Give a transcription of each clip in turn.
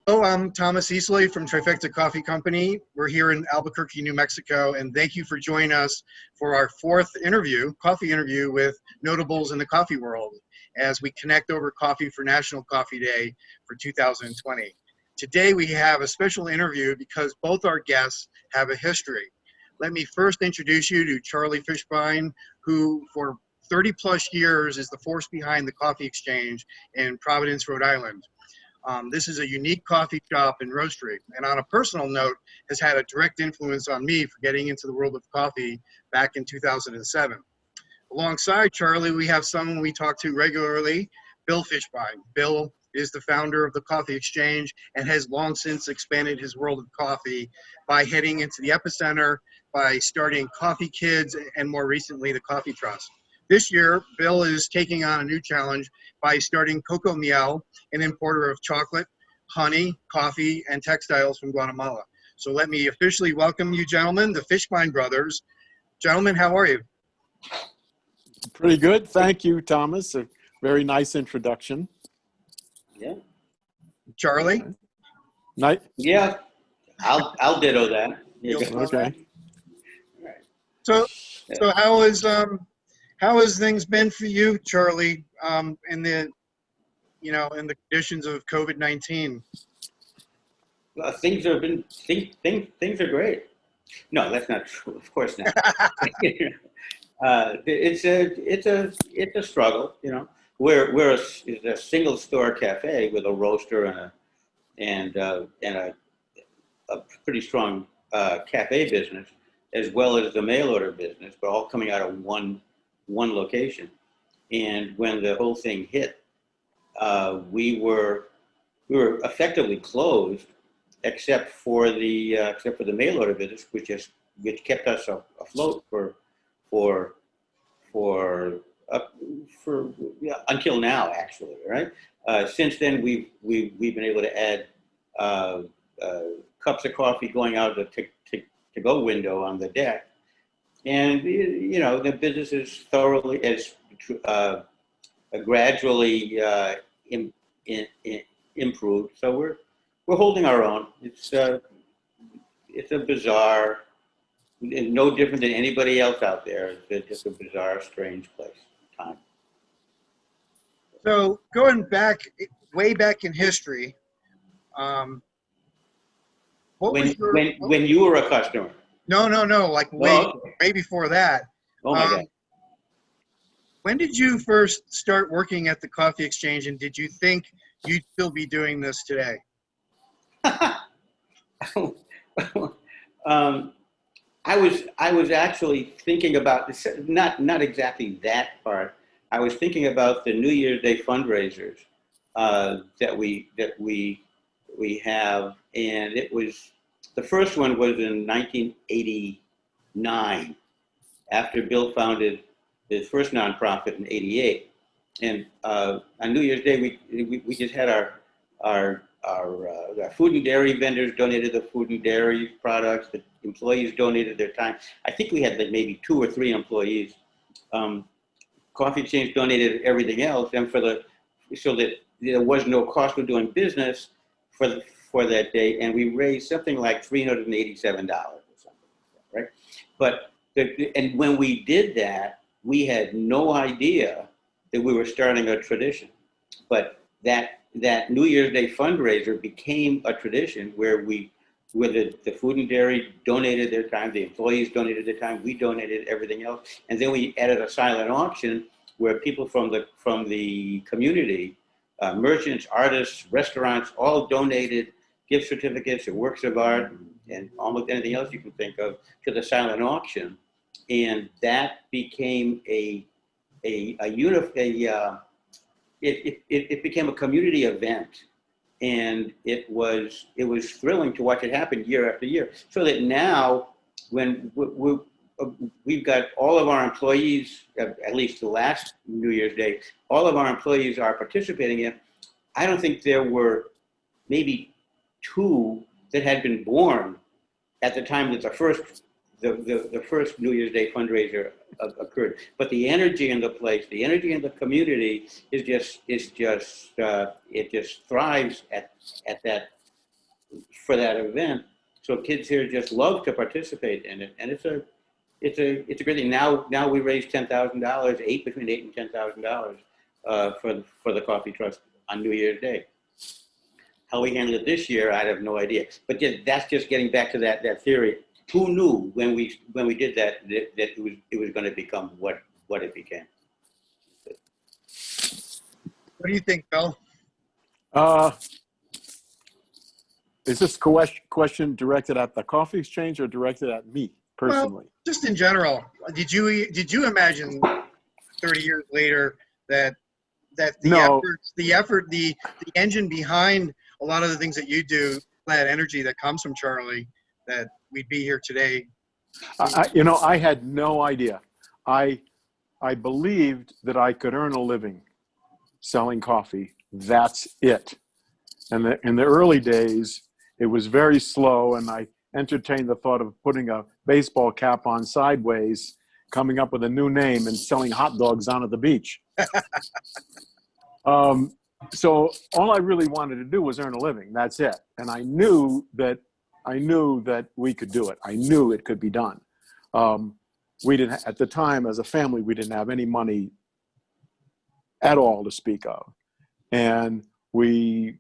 Hello, I'm Thomas Easley from Trifecta Coffee Company. We're here in Albuquerque, New Mexico, and thank you for joining us for our fourth coffee interview with notables in the coffee world as we connect over coffee for National Coffee Day for 2020. Today we have a special interview because both our guests have a history. Let me first introduce you to Charlie Fishbein, who for 30 plus years is the force behind the Coffee Exchange in Providence, Rhode Island. This is a unique coffee shop and roastery, and on a personal note, has had a direct influence on me for getting into the world of coffee back in 2007. Alongside Charlie, we have someone we talk to regularly, Bill Fishbein. Bill is the founder of the Coffee Exchange and has long since expanded his world of coffee by heading into the epicenter, by starting Coffee Kids, and more recently, the Coffee Trust. This year, Bill is taking on a new challenge by starting Cocoamealorg, an importer of chocolate, honey, coffee, and textiles from Guatemala. So let me officially welcome you, gentlemen, the Fishbein brothers. Gentlemen, how are you? Pretty good. Thank you, Thomas. A very nice introduction. Yeah. Charlie? Night. Yeah. I'll ditto that. Okay. So how has things been for you, Charlie, in the conditions of COVID-19? Things are great. No, that's not true. Of course not. It's a struggle. You know, we're a single store cafe with a roaster and a pretty strong cafe business, as well as the mail order business, but all coming out of one location. And when the whole thing hit, we were effectively closed, except for the mail order business, which kept us afloat until now, actually, right? Since then, we've been able to add cups of coffee going out of the to-go window on the deck. And, you know, the business is gradually improved. So we're holding our own. It's a bizarre, no different than anybody else out there. It's just a bizarre, strange time. So going back, way back in history, when you were a customer? No, like way before that. Oh my God. When did you first start working at the Coffee Exchange, and did you think you'd still be doing this today? I was actually thinking about this, not exactly that part. I was thinking about the New Year's Day fundraisers that we have, and it was the first one was in 1989, after Bill founded his first nonprofit in '88. And on New Year's Day, we just had our food and dairy vendors donated the food and dairy products. The employees donated their time. I think we had like maybe 2 or 3 employees. Coffee Exchange donated everything else, and so that there was no cost of doing business for that day, and we raised something like $387 or something, right? But and when we did that, we had no idea that we were starting a tradition. But that New Year's Day fundraiser became a tradition where the food and dairy donated their time, the employees donated their time, we donated everything else, and then we added a silent auction where people from the community, merchants, artists, restaurants, all donated gift certificates or works of art and almost anything else you can think of to the silent auction, and that became it became a community event, and it was thrilling to watch it happen year after year. So that now, when we've got all of our employees, at least the last New Year's Day, all of our employees are participating in. I don't think there were maybe 2 that had been born at the time that the first New Year's Day fundraiser occurred. But the energy in the place, the energy in the community it just thrives at that for that event. So kids here just love to participate in it, and it's a great thing. Now we raised $10,000, between $8,000 and $10,000 for the Coffee Trust on New Year's Day. How we handle it this year, I have no idea. But that's just getting back to that theory. Who knew when we did that it was going to become what it became? What do you think, Bill? Is this question directed at the coffee exchange or directed at me personally? Well, just in general, did you imagine 30 years later that No. the engine behind a lot of the things that you do, that energy that comes from Charlie, that we'd be here today? I had no idea. I believed that I could earn a living selling coffee. That's it. And in the early days, it was very slow, and I entertained the thought of putting a baseball cap on sideways, coming up with a new name, and selling hot dogs down at the beach. So all I really wanted to do was earn a living. That's it. And I knew that we could do it. I knew it could be done. We didn't, at the time, as a family, we didn't have any money at all to speak of. And it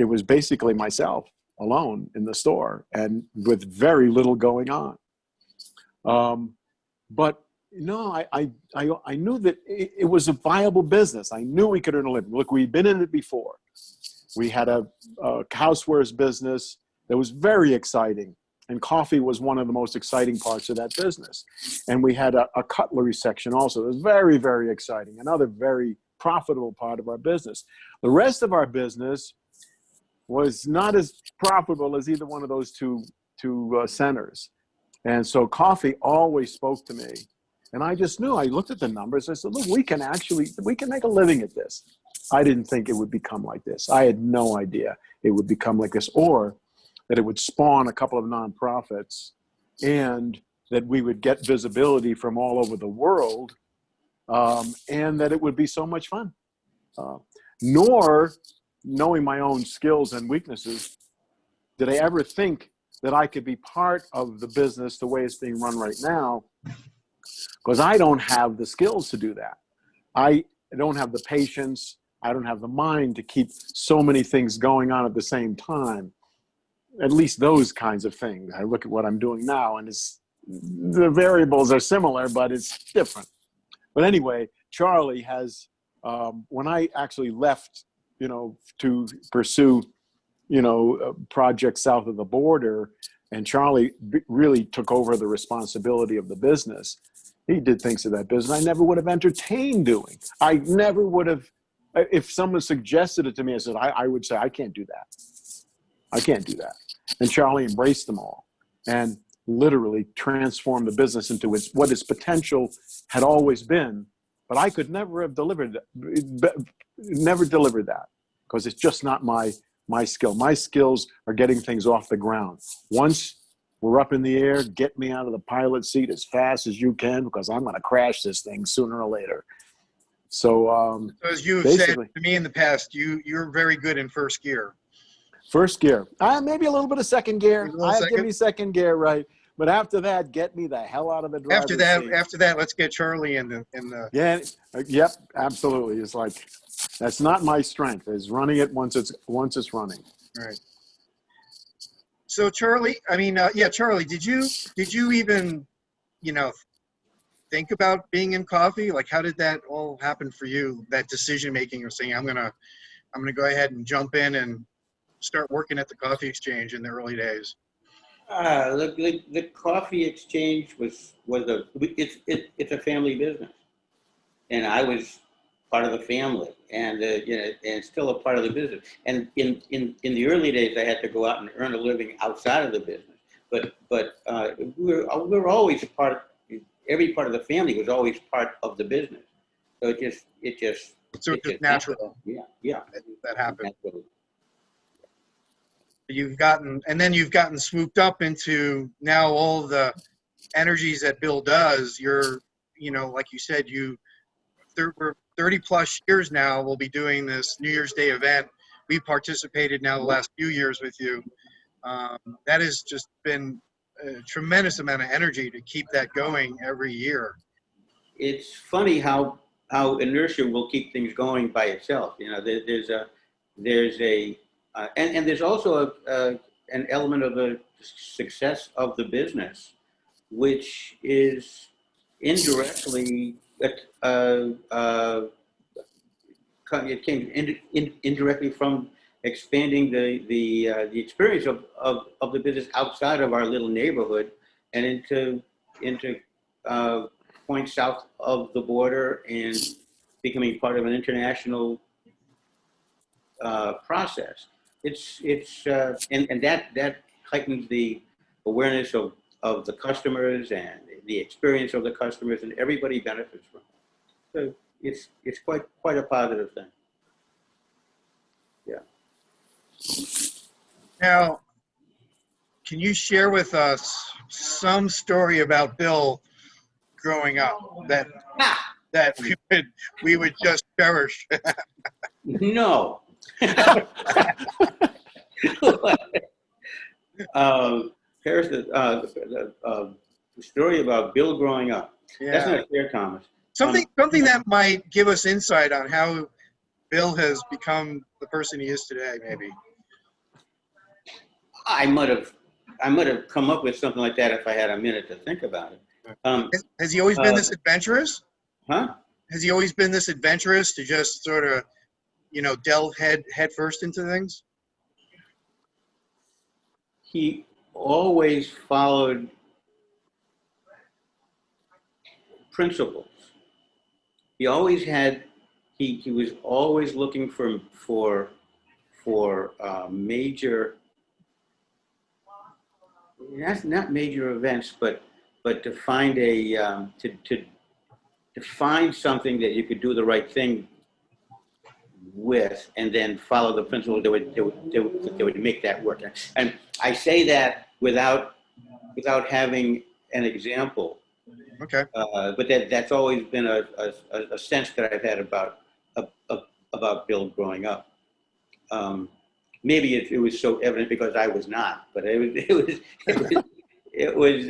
was basically myself alone in the store and with very little going on. But no, I knew that it was a viable business. I knew we could earn a living. Look, we'd been in it before. We had a housewares business that was very exciting, and coffee was one of the most exciting parts of that business. And we had a cutlery section also. It was very, very exciting, another very profitable part of our business. The rest of our business was not as profitable as either one of those two centers. And so coffee always spoke to me. And I just knew, I looked at the numbers. I said, look, we can make a living at this. I didn't think it would become like this. I had no idea it would become like this, or that it would spawn a couple of nonprofits, and that we would get visibility from all over the world, and that it would be so much fun. Nor, knowing my own skills and weaknesses, did I ever think that I could be part of the business the way it's being run right now, because I don't have the skills to do that. I don't have the patience. I don't have the mind to keep so many things going on at the same time. At least those kinds of things. I look at what I'm doing now, and the variables are similar, but it's different. But anyway, Charlie has, when I actually left, to pursue, projects south of the border, and Charlie really took over the responsibility of the business. He did things to that business I never would have entertained doing. I never would have, if someone suggested it to me, I would say, I can't do that. I can't do that. And Charlie embraced them all and literally transformed the business into what its potential had always been. But I could never have delivered that, because it's just not my skill. My skills are getting things off the ground. Once we're up in the air, get me out of the pilot seat as fast as you can, because I'm going to crash this thing sooner or later. So as you've said to me in the past, you're very good in first gear. First gear. Maybe a little bit of second gear. Give me second gear, right? But after that, get me the hell out of the driver's seat. After that, let's get Charlie in the. Yeah. Yep. Absolutely. It's like, that's not my strength. Is running it once it's running. All right. So Charlie, Charlie, did you even, think about being in coffee? Like, how did that all happen for you? That decision making of saying, I'm gonna go ahead and jump in and start working at the coffee exchange in the early days. The coffee exchange it's a family business, and I was part of the family, and and still a part of the business. And in the early days, I had to go out and earn a living outside of the business. But we were always part. Every part of the family was always part of the business. So it just natural. Yeah. That happened. Naturally. You've gotten swooped up into now all the energies that Bill does. You're, like you said, we're 30 plus years now. We'll be doing this New Year's Day event we participated now the last few years with you. That has just been a tremendous amount of energy to keep that going every year. It's funny how inertia will keep things going by itself. You know, and there's also an element of the success of the business, which is indirectly it came indirectly from expanding the experience of the business outside of our little neighborhood and into points south of the border and becoming part of an international process. And that heightens the awareness of the customers and the experience of the customers, and everybody benefits from it. So it's quite a positive thing. Yeah. Now, can you share with us some story about Bill growing up that we would just cherish? No. Here's the story about Bill growing up. Yeah. That's not fair, Thomas. Something that might give us insight on how Bill has become the person he is today, maybe. I might have come up with something like that if I had a minute to think about it. Has he always been this adventurous? Huh? Has he always been this adventurous to just sort of, you know, delve head first into things? He always followed principles. He always had. He was always looking for major. That's not major events, but to find to find something that you could do the right thing with, and then follow the principles that would make that work. And I say that without having an example. Okay. But that's always been a sense that I've had about Bill growing up. Maybe it was so evident because I was not, but it was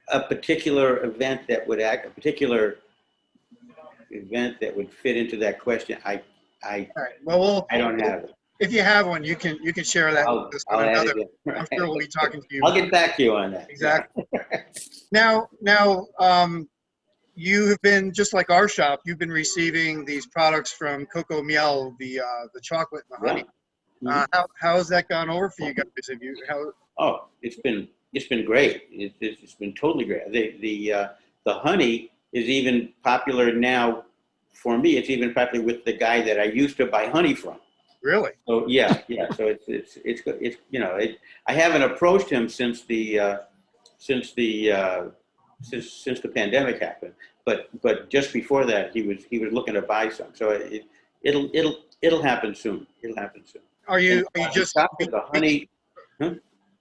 a particular event that would a particular event that would fit into that question. All right. Well, I don't have it. If you have one, you can share that with us on another. I'm sure we'll be talking to you. I'll get back to you on that. Exactly. Now, you have been, just like our shop, you've been receiving these products from Cocoamealorg, the chocolate and the honey. Yeah. How has that gone over for you guys? Oh, it's been great. It's been totally great. The honey is even popular now for me. It's even popular with the guy that I used to buy honey from. Really? So yeah. So it's you know, I haven't approached him since the pandemic happened. But just before that, he was looking to buy some. So it'll happen soon. It'll happen soon. Are you just the honey? Huh?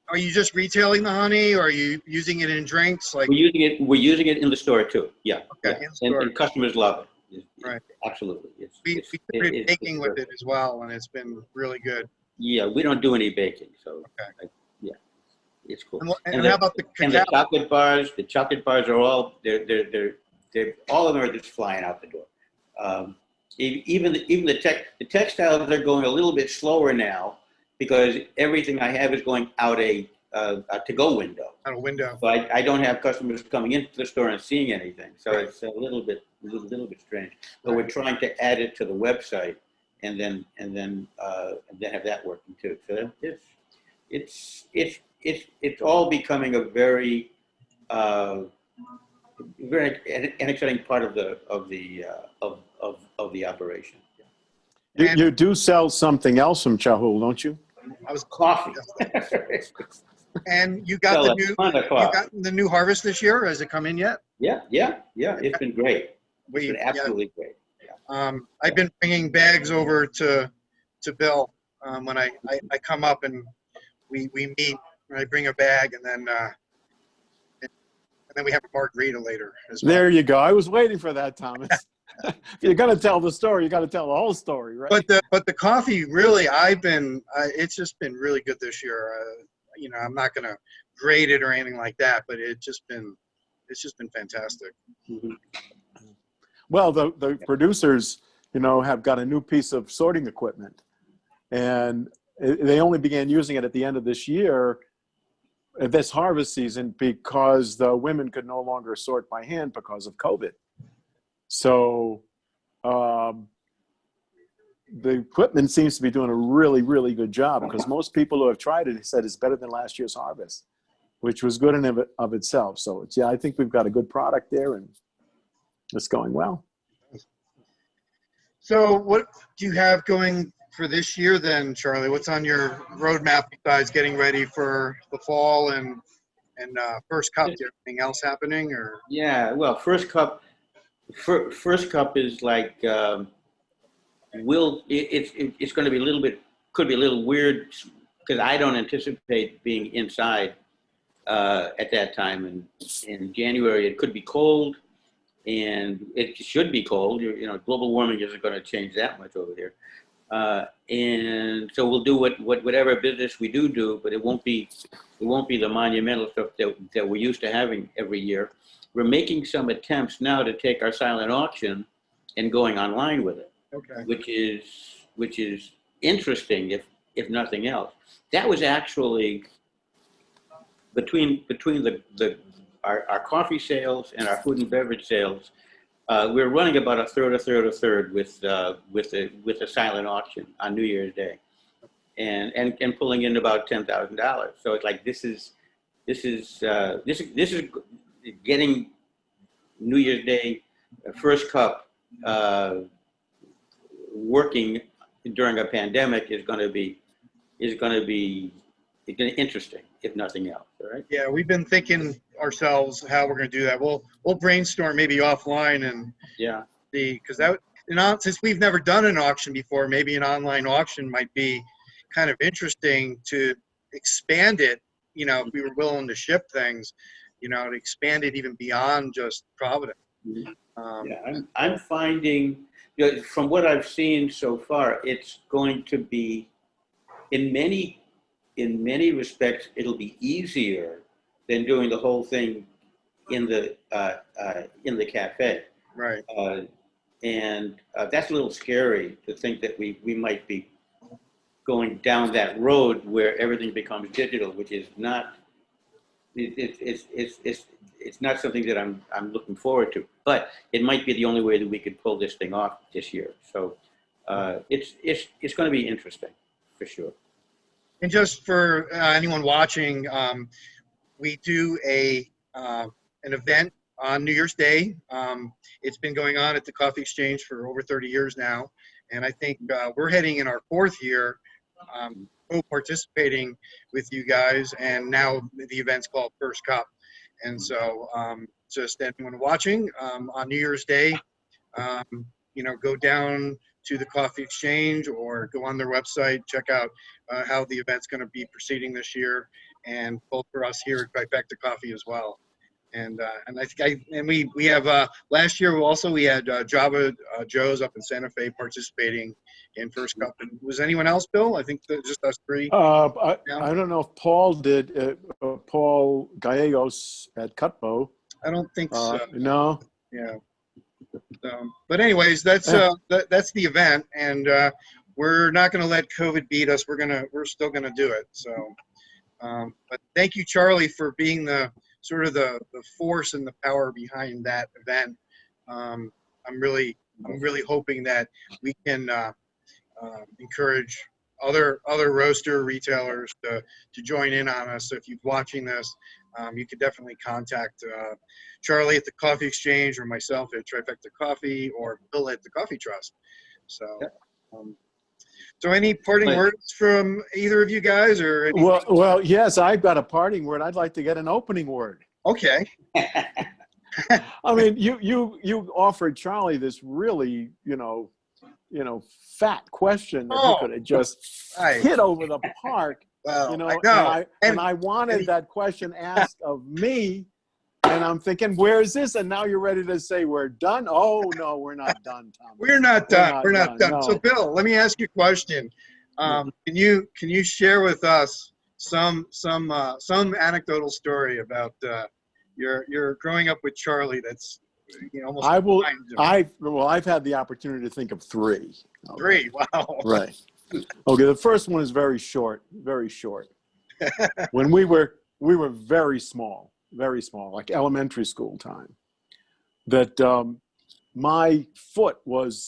Are you just retailing the honey, or are you using it in drinks? Like we're using it in the store too. Yeah. Okay. Yeah. And customers love it. Right. Absolutely. We started baking with it as well, and it's been really good. Yeah, we don't do any baking, so okay. Yeah, it's cool. And how about the cacao? And the chocolate bars? The chocolate bars are all they're all of them are just flying out the door. Even the textiles are going a little bit slower now because everything I have is going out a to-go window. Out a window. So I don't have customers coming into the store and seeing anything. So it's a little bit strange. But we're trying to add it to the website and then have that working too. So it's all becoming a very an exciting part of the operation. You do sell something else from Chahul, don't you? I was coffee. And you got the new harvest this year? Has it come in yet? Yeah. It's been great. It's been absolutely great. Yeah. I've been bringing bags over to Bill when I come up and we meet. I bring a bag and then we have a margarita later as well. There you go. I was waiting for that, Thomas. If you're going to tell the story, you got to tell the whole story, right? But the coffee really, it's just been really good this year. You know, I'm not going to grade it or anything like that, but it's just been fantastic. Mhm. Well, the producers, you know, have got a new piece of sorting equipment, and they only began using it at the end of this year, this harvest season, because the women could no longer sort by hand because of COVID. So the equipment seems to be doing a really, really good job, because most people who have tried it said it's better than last year's harvest, which was good in of itself. So it's, yeah, I think we've got a good product there, and it's going well. So what do you have going for this year then, Charlie? What's on your roadmap besides getting ready for the fall and first cup? Is anything else happening, or? Yeah, well, first cup is like, it's going to be a little bit, could be a little weird, because I don't anticipate being inside at that time. In January, it could be cold, and it should be cold. You know, global warming isn't going to change that much over here. And so we'll do whatever business we do, but it won't be the monumental stuff that we're used to having every year. We're making some attempts now to take our silent auction and going online with it. Okay. Which is interesting, if nothing else. That was actually between our coffee sales and our food and beverage sales. We're running about a third with the silent auction on New Year's Day, and pulling in about $10,000. So it's like this is getting New Year's Day first cup working during a pandemic is going to be interesting, if nothing else. All right. Yeah, we've been thinking ourselves how we're going to do that. We'll brainstorm maybe offline and see, because since we've never done an auction before, maybe an online auction might be kind of interesting to expand it. You know, if we were willing to ship things, you know, to expand it even beyond just Providence. I'm finding, you know, from what I've seen so far, it's going to be, in many respects, it'll be easier than doing the whole thing in the cafe. Right. And that's a little scary to think that we might be going down that road where everything becomes digital, which is not. It's not something that I'm looking forward to, but it might be the only way that we could pull this thing off this year. So it's going to be interesting for sure. And just for anyone watching, we do an event on New Year's Day. It's been going on at the Coffee Exchange for over 30 years now, and I think we're heading in our fourth year participating with you guys, and now the event's called First Cup. And so just anyone watching on New Year's Day, you know, go down to the Coffee Exchange or go on their website, check out how the event's going to be proceeding this year, and both for us here at Trifecta Coffee as well. And we have last year also we had Java Joe's up in Santa Fe participating in First Cup. And was anyone else, Bill? I think just us three. I don't know if Paul did. Paul Gallegos at Cutbow. I don't think so. No. Yeah. But anyways, that's the event, and we're not going to let COVID beat us. We're still gonna do it. So, but thank you, Charlie, for being the force and the power behind that event. I'm really hoping that we can encourage other roaster retailers to join in on us. So if you're watching this, you could definitely contact Charlie at the Coffee Exchange, or myself at Trifecta Coffee, or Bill at the Coffee Trust. So, so any parting words from either of you guys, or anything? Well, yes, I've got a parting word. I'd like to get an opening word. Okay. I mean, you offered Charlie this really, fat question that he could have just hit over the park. Well, you know, I know. and I wanted that question asked of me, And I'm thinking, where is this? And now you're ready to say we're done? Oh, no, we're not done, Thomas. We're not done. We're not done. No. So, Bill, let me ask you a question. Can you share with us some anecdotal story about your growing up with Charlie? That's almost. I've had the opportunity to think of three. Okay. Three. Wow. Right. Okay. The first one is very short. Very short. When we were very small, like elementary school time. That my foot was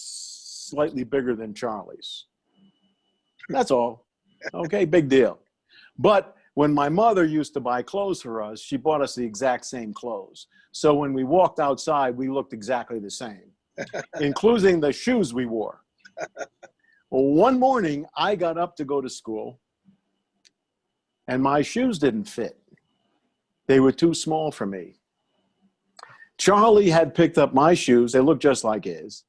slightly bigger than Charlie's. That's all. Okay, big deal. But when my mother used to buy clothes for us, she bought us the exact same clothes. So when we walked outside, we looked exactly the same, including the shoes we wore. Well, one morning, I got up to go to school, and my shoes didn't fit. They were too small for me. Charlie had picked up my shoes. They looked just like his,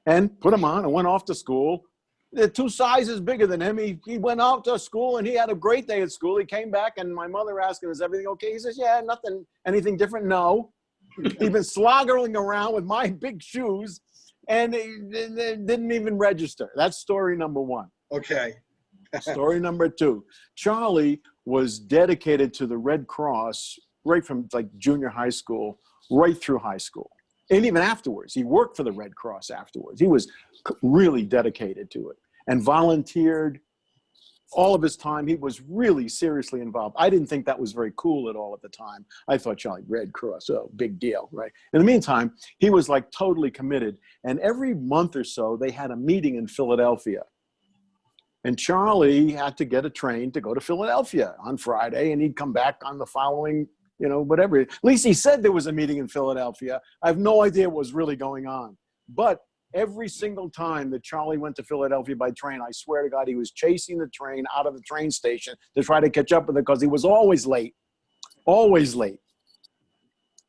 and put them on and went off to school. They're 2 sizes bigger than him. He went out to school, and he had a great day at school. He came back, and my mother asked him, is everything okay? He says, yeah, nothing, anything different? No. He'd been sloggering around with my big shoes, and it didn't even register. That's story number one. Okay. Story number two. Charlie was dedicated to the Red Cross right from like junior high school, right through high school. And even afterwards, he worked for the Red Cross afterwards. He was really dedicated to it and volunteered all of his time. He was really seriously involved. I didn't think that was very cool at all at the time. I thought, Charlie, Red Cross, oh, big deal, right? In the meantime, he was like totally committed. And every month or so, they had a meeting in Philadelphia. And Charlie had to get a train to go to Philadelphia on Friday, and he'd come back on the following, whatever. At least he said there was a meeting in Philadelphia. I have no idea what was really going on. But every single time that Charlie went to Philadelphia by train, I swear to God, he was chasing the train out of the train station to try to catch up with it because he was always late. Always late.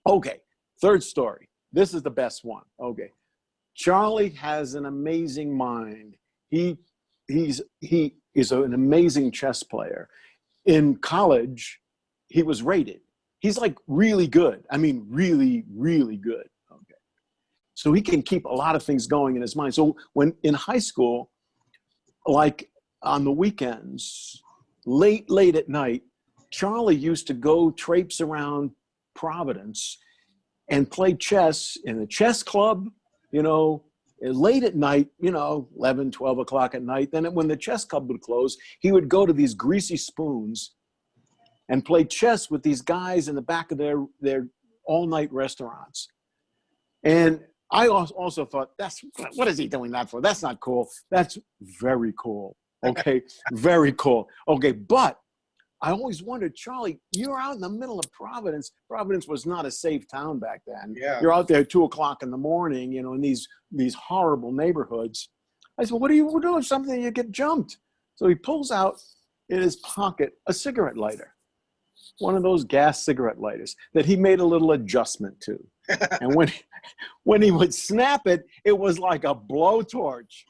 Okay, third story. This is the best one. Okay. Charlie has an amazing mind. He is an amazing chess player. In college, he was rated. He's like really good. I mean, really, really good. Okay. So he can keep a lot of things going in his mind. So when in high school, like on the weekends, late at night, Charlie used to go traipse around Providence and play chess in a chess club, late at night, 11, 12 o'clock at night. Then when the chess club would close, he would go to these Greasy Spoons and play chess with these guys in the back of their all-night restaurants. And I also thought, what is he doing that for? That's not cool. That's very cool. Okay, very cool. Okay, but I always wondered, Charlie, you're out in the middle of Providence. Providence was not a safe town back then. Yeah. You're out there at 2 o'clock in the morning, in these horrible neighborhoods. I said, what are you doing? Something you get jumped. So he pulls out in his pocket a cigarette lighter, one of those gas cigarette lighters that he made a little adjustment to. And when he would snap it, it was like a blowtorch.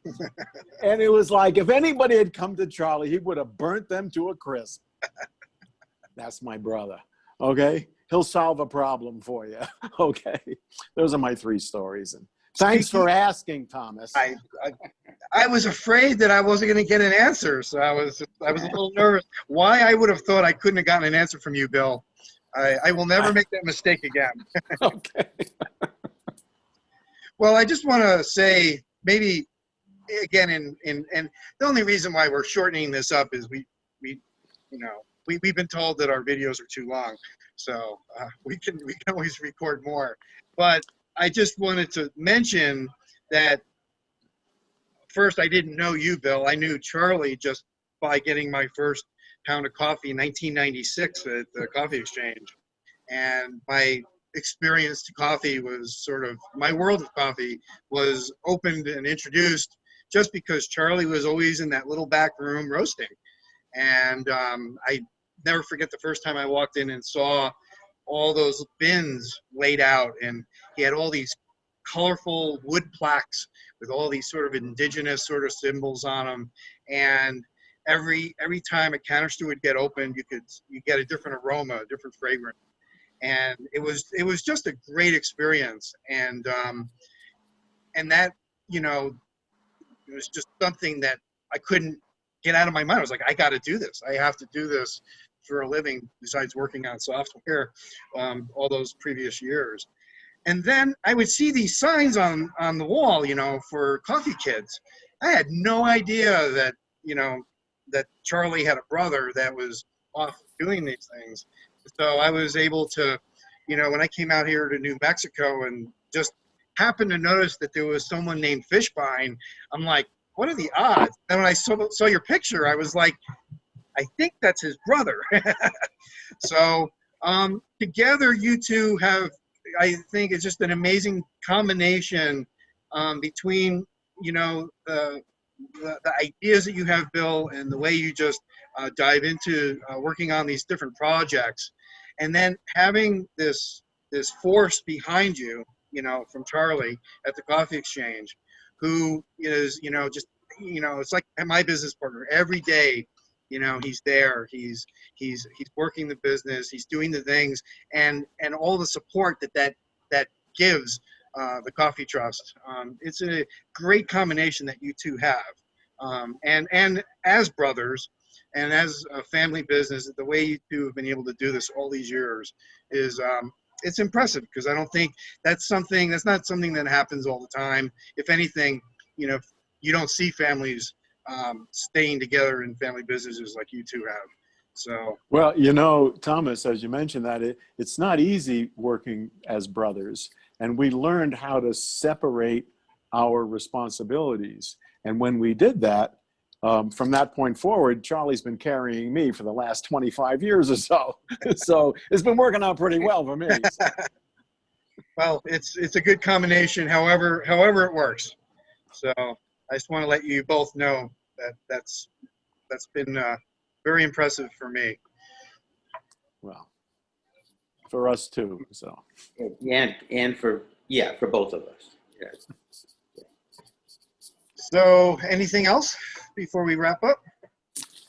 And it was like if anybody had come to Charlie, he would have burnt them to a crisp. That's my brother. Okay? He'll solve a problem for you. Okay? Those are my 3 stories. And thanks for asking, Thomas. I was afraid that I wasn't going to get an answer, so I was a little nervous. Why I would have thought I couldn't have gotten an answer from you, Bill. I will never make that mistake again. Okay. Well, I just want to say maybe again, and the only reason why we're shortening this up is we've been told that our videos are too long, so we can always record more. But I just wanted to mention that first, I didn't know you, Bill. I knew Charlie just by getting my first pound of coffee in 1996 at the Coffee Exchange. And my experience to coffee was my world of coffee was opened and introduced just because Charlie was always in that little back room roasting. And I never forget the first time I walked in and saw all those bins laid out, and he had all these colorful wood plaques with all these sort of indigenous sort of symbols on them. And every time a canister would get opened, you get a different aroma, a different fragrance. and it was just a great experience. And that, you know, it was just something that I couldn't get out of my mind. I was like, I got to do this. I have to do this for a living besides working on software all those previous years. And then I would see these signs on the wall, you know, for coffee kids. I had no idea that, you know, that Charlie had a brother that was off doing these things. So I was able to, you know, when I came out here to New Mexico and just happened to notice that there was someone named Fishbein, I'm like, what are the odds? And when I saw your picture, I was like, I think that's his brother. So together, you two have, I think it's just an amazing combination between, you know, the ideas that you have, Bill, and the way you just dive into working on these different projects, and then having this force behind you, you know, from Charlie at the Coffee Exchange, who is, you know, just, you know, it's like my business partner every day. You know, he's there. He's working the business. He's doing the things, and all the support that gives the Coffee Trust. It's a great combination that you two have, and as brothers, and as a family business, the way you two have been able to do this all these years is it's impressive, because I don't think that's not something that happens all the time. If anything, you know, you don't see families staying together in family businesses like you two have. So, well, you know, Thomas, as you mentioned that, it's not easy working as brothers. And we learned how to separate our responsibilities. And when we did that, from that point forward, Charlie's been carrying me for the last 25 years or so. So it's been working out pretty well for me. So. Well, it's a good combination, however it works. So I just want to let you both know that that's been very impressive for me. Well, for us too. So. And for both of us. Yes. So anything else before we wrap up?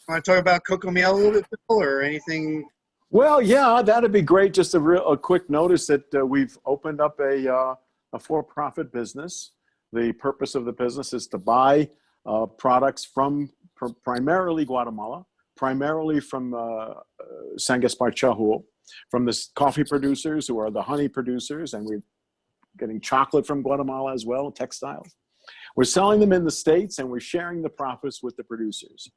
Want to talk about Cocoameal a little bit, Bill, or anything? Well, yeah, that'd be great. Just a quick notice that we've opened up a for-profit business. The purpose of the business is to buy products from primarily Guatemala, primarily from San Gaspar Chahul, from the coffee producers who are the honey producers, and we're getting chocolate from Guatemala as well, textiles. We're selling them in the States, and we're sharing the profits with the producers.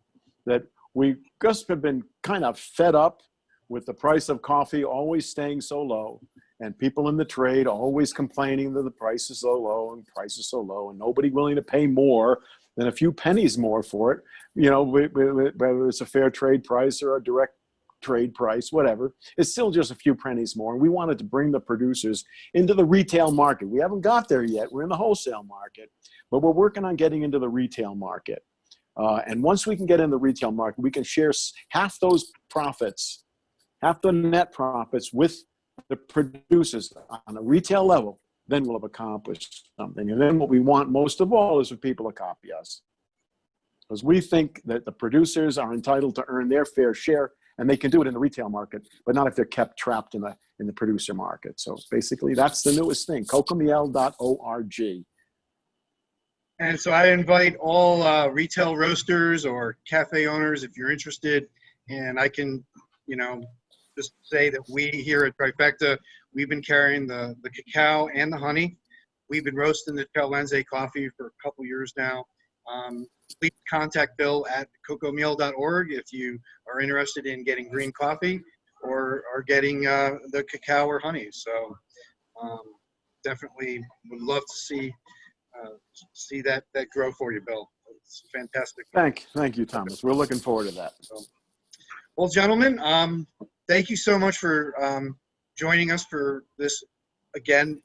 That we just have been kind of fed up with the price of coffee always staying so low, and people in the trade always complaining that the price is so low and price is so low, and nobody willing to pay more than a few pennies more for it. You know, whether it's a fair trade price or a direct trade price, whatever, it's still just a few pennies more. And we wanted to bring the producers into the retail market. We haven't got there yet. We're in the wholesale market, but we're working on getting into the retail market. And once we can get in the retail market, we can share half those profits, half the net profits with the producers on a retail level. Then we'll have accomplished something. And then what we want most of all is for people to copy us. Because we think that the producers are entitled to earn their fair share, and they can do it in the retail market, but not if they're kept trapped in the producer market. So basically, that's the newest thing, cocoameal.org. And so I invite all retail roasters or cafe owners, if you're interested, and I can, you know, just say that we here at Trifecta, we've been carrying the cacao and the honey. We've been roasting the Chalense coffee for a couple years now. Please contact Bill at cocoameal.org if you are interested in getting green coffee or getting the cacao or honey. So definitely would love to see that grow for you, Bill. It's fantastic. Thank you, Thomas. We're looking forward to that. So, well, gentlemen, thank you so much for joining us for this, again,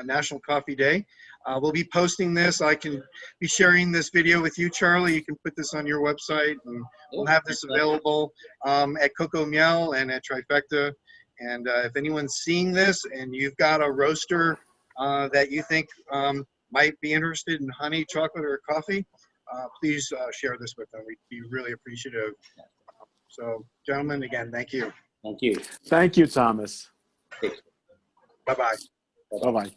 National Coffee Day. We'll be posting this. I can be sharing this video with you, Charlie. You can put this on your website, and we'll have this available at Cocoameal and at Trifecta. And if anyone's seeing this and you've got a roaster that you think might be interested in honey, chocolate, or coffee, please share this with them. We'd be really appreciative. So, gentlemen, again, thank you. Thank you. Thank you, Thomas. Take care. Bye-bye. Bye-bye.